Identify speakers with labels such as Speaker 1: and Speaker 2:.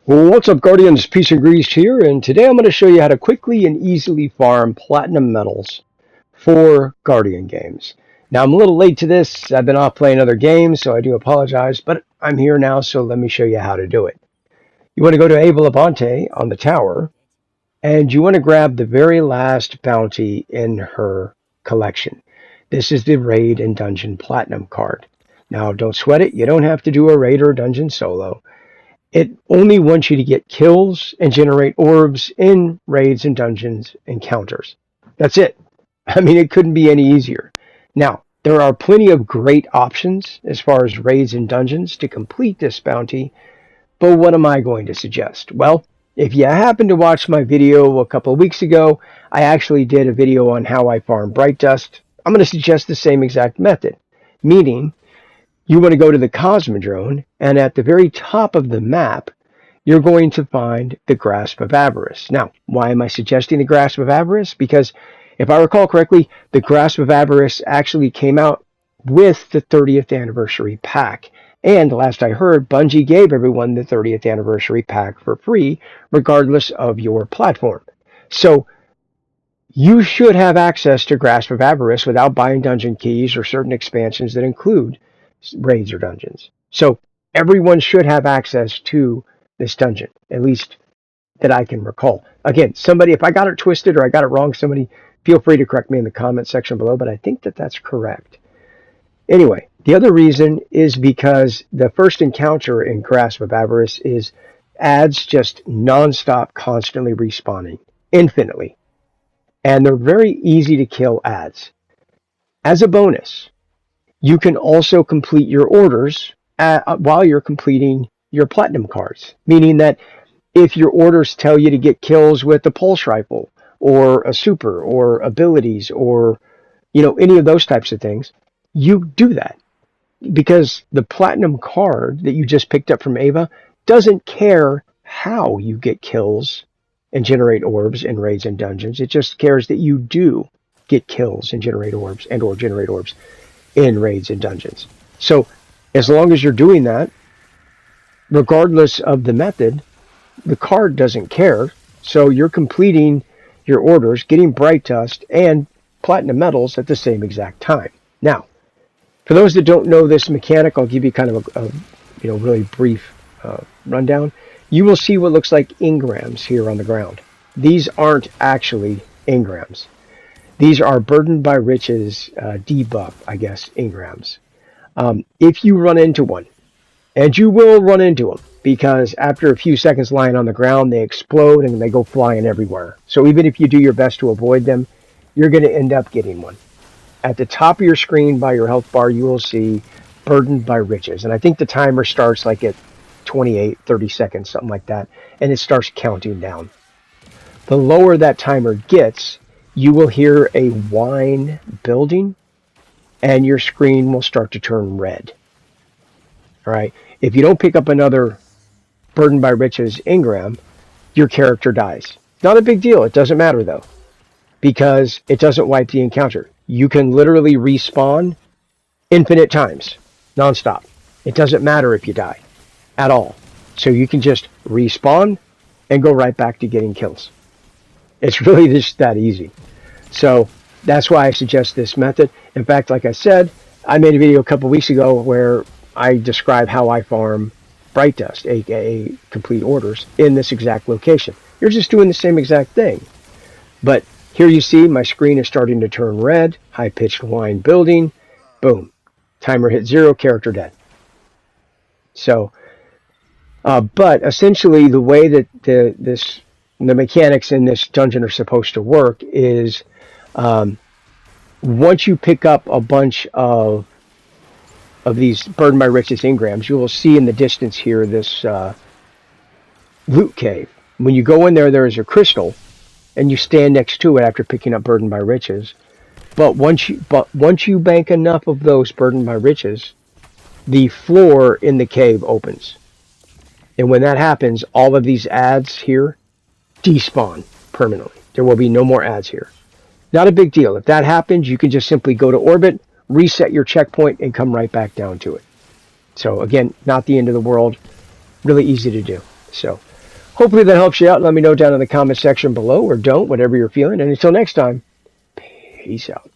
Speaker 1: Well, what's up, Guardians? Peace and Grease here, and today I'm going to show you how to quickly and easily farm platinum medals for Guardian games. Now, I'm a little late to this. I've been off playing other games, so I do apologize, but I'm here now, so let me show you how to do it. You want to go to Ava Labonte on the tower, and you want to grab the very last bounty in her collection. This is the Raid and Dungeon Platinum card. Now, don't sweat it. You don't have to do a raid or dungeon solo. It only wants you to get kills and generate orbs in raids and dungeons encounters. That's it. I mean, it couldn't be any easier. Now, there are plenty of great options as far as raids and dungeons to complete this bounty, but what am I going to suggest? Well, if you happen to watch my video a couple of weeks ago, I actually did a video on how I farm Bright Dust. I'm going to suggest the same exact method, meaning you want to go to the Cosmodrome, and at the very top of the map, you're going to find the Grasp of Avarice. Now, why am I suggesting the Grasp of Avarice? Because if I recall correctly, the Grasp of Avarice actually came out with the 30th anniversary pack. And last I heard, Bungie gave everyone the 30th anniversary pack for free, regardless of your platform. So you should have access to Grasp of Avarice without buying dungeon keys or certain expansions that include raids or dungeons. So everyone should have access to this dungeon, at least that I can recall. Again, somebody, if I got it twisted or I got it wrong, somebody feel free to correct me in the comment section below, but I think that that's correct. Anyway, the other reason is because the first encounter in Grasp of Avarice is ads just nonstop, constantly respawning, infinitely. And they're very easy to kill ads. As a bonus, you can also complete your orders while you're completing your platinum cards, meaning that if your orders tell you to get kills with a pulse rifle or a super or abilities or any of those types of things, you do that because the platinum card that you just picked up from Ava doesn't care how you get kills and generate orbs in raids and dungeons. It just cares that you do get kills and generate orbs or generate orbs in raids and dungeons. So as long as you're doing that, regardless of the method, the card doesn't care. So you're completing your orders, getting Bright Dust and platinum medals at the same exact time. Now, for those that don't know this mechanic, I'll give you kind of a really brief rundown. You will see what looks like engrams here on the ground. These aren't actually engrams. These are Burdened by Riches debuff, I guess, engrams. If you run into one, and you will run into them, because after a few seconds lying on the ground, they explode and they go flying everywhere. So even if you do your best to avoid them, you're going to end up getting one. At the top of your screen by your health bar, you will see Burdened by Riches. And I think the timer starts like at 28, 30 seconds, something like that. And it starts counting down. The lower that timer gets, you will hear a whine building, and your screen will start to turn red. All right. If you don't pick up another Burdened by Riches engram, your character dies. Not a big deal. It doesn't matter, though, because it doesn't wipe the encounter. You can literally respawn infinite times, nonstop. It doesn't matter if you die at all. So you can just respawn and go right back to getting kills. It's really just that easy. So that's why I suggest this method. In fact, like I said, I made a video a couple weeks ago where I describe how I farm Bright Dust, aka complete orders, in this exact location. You're just doing the same exact thing. But here you see my screen is starting to turn red, high-pitched whine building, boom. Timer hit 0, character dead. So, but essentially the way that the mechanics in this dungeon are supposed to work is once you pick up a bunch of these Burdened by Riches engrams, you will see in the distance here this loot cave. When you go in there, there is a crystal, and you stand next to it after picking up Burdened by Riches. But once you bank enough of those Burdened by Riches, the floor in the cave opens. And when that happens, all of these ads here despawn permanently. There will be no more ads here. Not a big deal. If that happens, you can just simply go to orbit, reset your checkpoint, and come right back down to it. So again, not the end of the world. Really easy to do. So hopefully that helps you out. Let me know down in the comment section below, or don't, whatever you're feeling. And until next time, peace out.